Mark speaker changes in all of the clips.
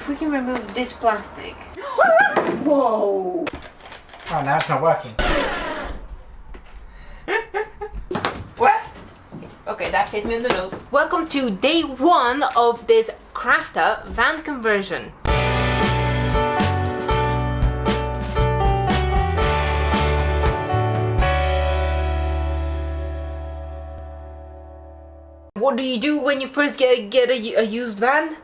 Speaker 1: if we can remove this plastic.
Speaker 2: Whoa!
Speaker 3: Oh, now it's not working.
Speaker 1: What? Okay, that hit me in the nose. Welcome to day 1 of this crafter van conversion. What do you do when you first get a used van?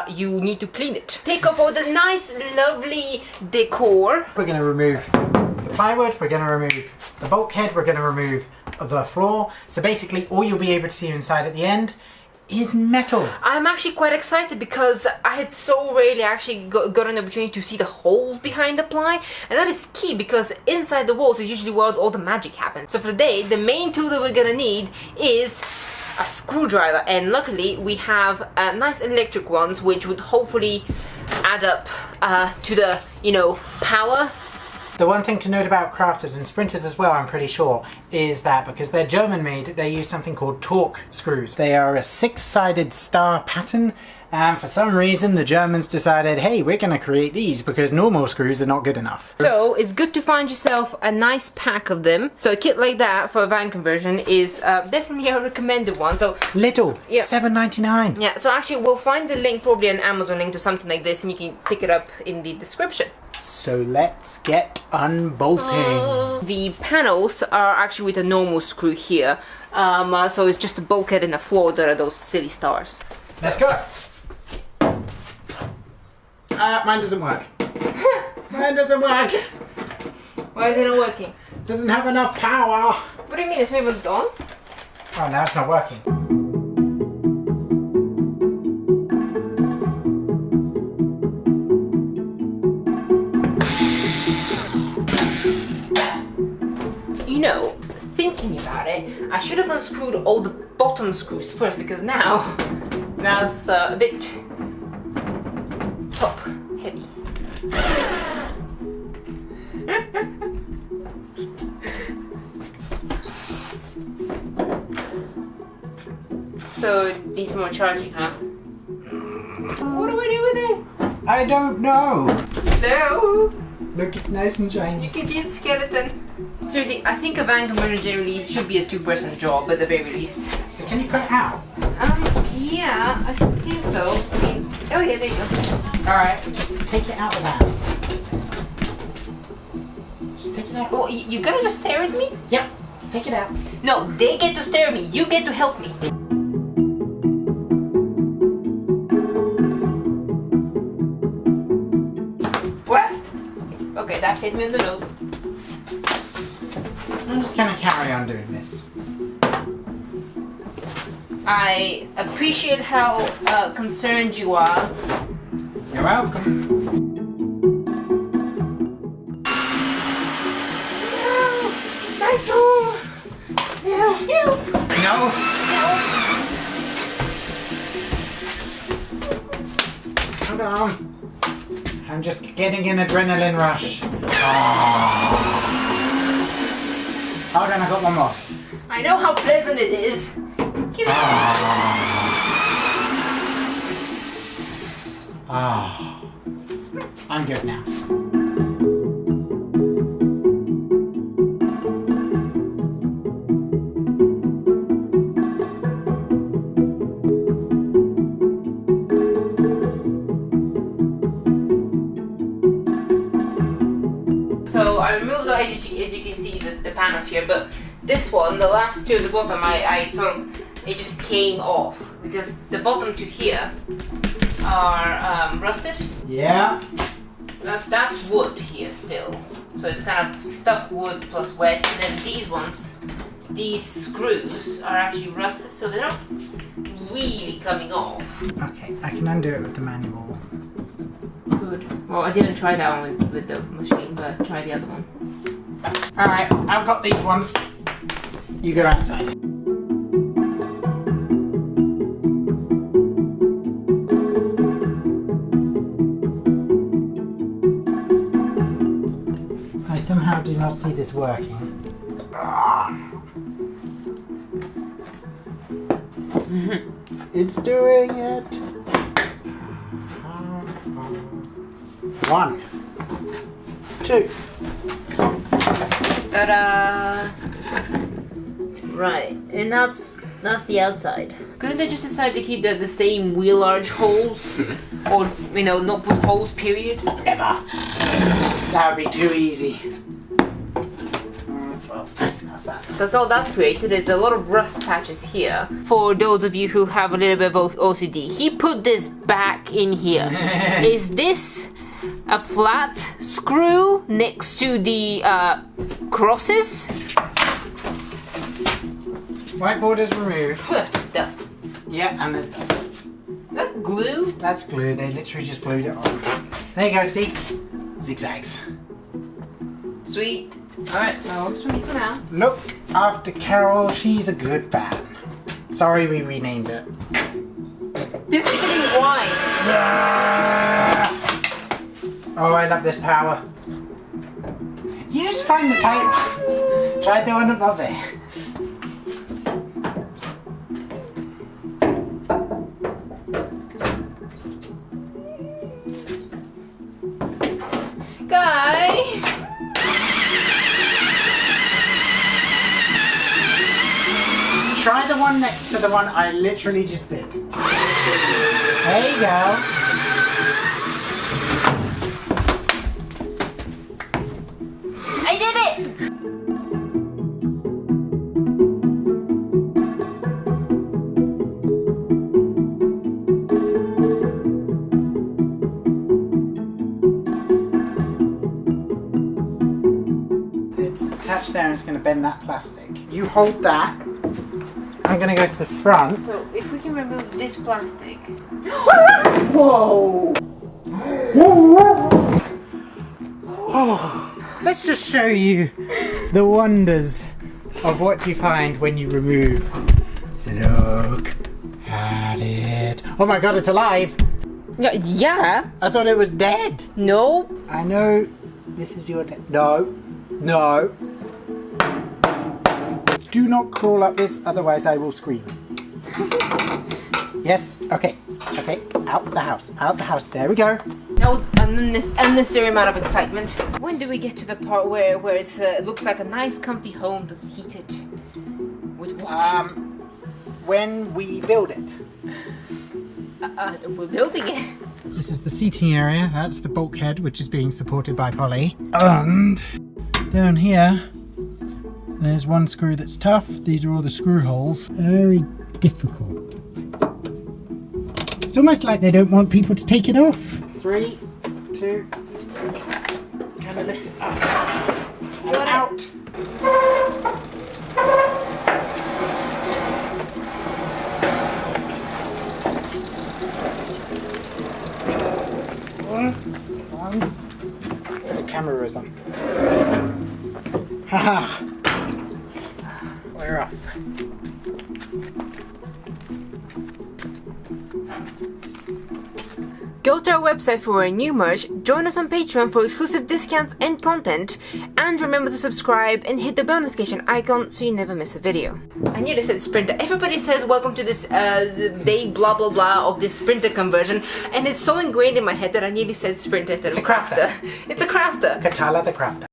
Speaker 1: You need to clean it. Take off all the nice, lovely decor.
Speaker 3: We're going to remove the plywood, we're going to remove the bulkhead, we're going to remove the floor. So basically all you'll be able to see inside at the end is metal.
Speaker 1: I'm actually quite excited because I have so rarely actually got an opportunity to see the holes behind the ply, and that is key because inside the walls is usually where all the magic happens. So for today, the main tool that we're gonna need is a screwdriver, and luckily we have nice electric ones which would hopefully add up to the, you know, power.
Speaker 3: The one thing to note about crafters and sprinters as well, I'm pretty sure, is that because they're German made, they use something called torque screws. They are a 6-sided star pattern, and for some reason the Germans decided, hey, we're going to create these because normal screws are not good enough.
Speaker 1: So it's good to find yourself a nice pack of them. So a kit like that for a van conversion is definitely a recommended one. So
Speaker 3: little,
Speaker 1: yeah.
Speaker 3: $7.99.
Speaker 1: Yeah, so actually we'll find the link, probably an Amazon link to something like this, and you can pick it up in the description.
Speaker 3: So let's get unbolting.
Speaker 1: The panels are actually with a normal screw here. So it's just a bulkhead and a floor that are those silly stars.
Speaker 3: Let's go. Mine doesn't work. Mine doesn't work.
Speaker 1: Why is it not working?
Speaker 3: Doesn't have enough power.
Speaker 1: What do you mean? It's not even on?
Speaker 3: Oh, now it's not working.
Speaker 1: You know, thinking about it, I should have unscrewed all the bottom screws first because now that's a bit top heavy. So it needs more charging, huh? What do I do with it?
Speaker 3: I don't know.
Speaker 1: No.
Speaker 3: Look, it's nice and shiny.
Speaker 1: You can see the skeleton. Seriously, I think a van conversion generally should be a 2-person job at the very least.
Speaker 3: So can you put it out?
Speaker 1: Yeah, I think so. I mean, oh yeah, there you go.
Speaker 3: Alright, just take it out of that. Just take it out.
Speaker 1: Oh, you gonna just stare at me?
Speaker 3: Yep, take it out.
Speaker 1: No, they get to stare at me. You get to help me. What? Okay, that hit me in the nose.
Speaker 3: I'm just gonna carry on doing this.
Speaker 1: I appreciate how concerned you are.
Speaker 3: You're welcome.
Speaker 1: Michael! No, help!
Speaker 3: No. Hold on. I'm just getting an adrenaline rush. Oh. Hold on, I got one more.
Speaker 1: I know how pleasant it is. Give it
Speaker 3: I'm good now.
Speaker 1: So I removed, as you can see, the panels here, but this one, the last two at the bottom, I sort of, it just came off because the bottom two here are rusted.
Speaker 3: Yeah.
Speaker 1: That's wood here still, so it's kind of stuck wood plus wet. And then these ones, these screws are actually rusted, so they're not really coming off.
Speaker 3: Okay, I can undo it with the manual.
Speaker 1: Good. Well, I didn't try that one with the machine, but try the other one.
Speaker 3: Alright, I've got these ones. You go outside. I somehow do not see this working. It's doing it. 1, 2.
Speaker 1: Ta-da! Right, and that's the outside. Couldn't they just decide to keep the same wheel arch holes? Or, you know, not put holes, period?
Speaker 3: Ever. That would be too easy. Well, that's that.
Speaker 1: Because all that's created is a lot of rust patches here. For those of you who have a little bit of OCD, he put this back in here. Is this a flat screw next to the crosses?
Speaker 3: Whiteboard is removed.
Speaker 1: Dust.
Speaker 3: Yeah, and there's dust.
Speaker 1: That's glue?
Speaker 3: That's glue. They literally just glued it on. There you go, see? Zigzags.
Speaker 1: Sweet. Alright, that works for me for now.
Speaker 3: Look after Carol. She's a good fan. Sorry we renamed it.
Speaker 1: This is getting wide.
Speaker 3: Oh, I love this power. You just find the tight ones. Try the one above it.
Speaker 1: Guys!
Speaker 3: Try the one next to the one I literally just did. There you go.
Speaker 1: I did it!
Speaker 3: It's attached there and it's going to bend that plastic. You hold that. I'm going to go to the front.
Speaker 1: So, if we can remove this plastic...
Speaker 2: Whoa!
Speaker 3: Oh, let's just show you the wonders of what you find when you remove. Look at it. Oh my god, it's alive.
Speaker 1: Yeah?
Speaker 3: I thought it was dead.
Speaker 1: No.
Speaker 3: I know this is your no. No. Do not crawl up this, otherwise I will scream. Yes, okay. Okay, out the house. Out the house. There we go.
Speaker 1: That was an unnecessary amount of excitement. When do we get to the part where it's, it looks like a nice comfy home that's heated with water?
Speaker 3: When we build it.
Speaker 1: We're building it.
Speaker 3: This is the seating area. That's the bulkhead, which is being supported by Polly. And down here, there's one screw that's tough. These are all the screw holes. Very difficult. It's almost like they don't want people to take it off. 3, 2, kind of lift it up. And out. The camera is on. Haha. We're off.
Speaker 1: Go to our website for our new merch, join us on Patreon for exclusive discounts and content, and remember to subscribe and hit the bell notification icon so you never miss a video. I nearly said sprinter. Everybody says welcome to this day blah blah blah of this sprinter conversion, and it's so ingrained in my head that I nearly said sprinter instead of crafter. It's a crafter.
Speaker 3: Katala the crafter.